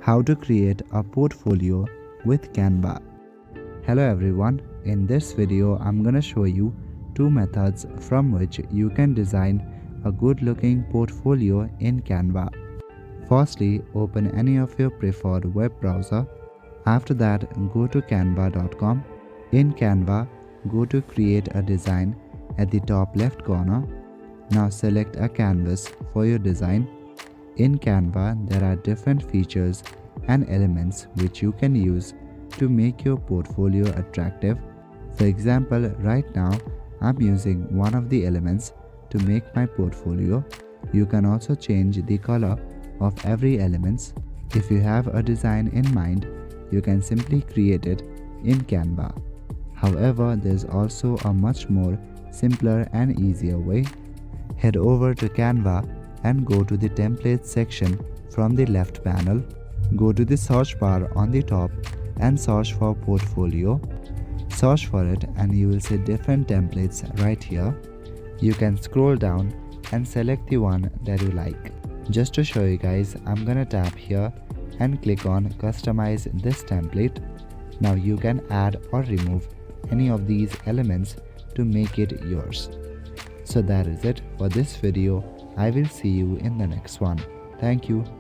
How to create a portfolio with Canva. Hello everyone, in this video I'm gonna show you two methods from which you can design a good looking portfolio in Canva. Firstly, open any of your preferred web browser. After that, go to canva.com. In Canva, go to create a design at the top left corner. Now select a canvas for your design. In Canva, there are different features and elements which you can use to make your portfolio attractive. For example, right now I'm using one of the elements to make my portfolio. You can also change the color of every element. If you have a design in mind, you can simply create it in Canva. However, there's also a much more simpler and easier way. Head over to Canva and go to the templates section from the left panel. Go to the search bar on the top and search for portfolio. Search for it and you will see different templates right here. You can scroll down and select the one that you like. Just to show you guys, I'm gonna tap here and click on customize this template. Now you can add or remove any of these elements to make it yours. So that is it for this video. I will see you in the next one. Thank you.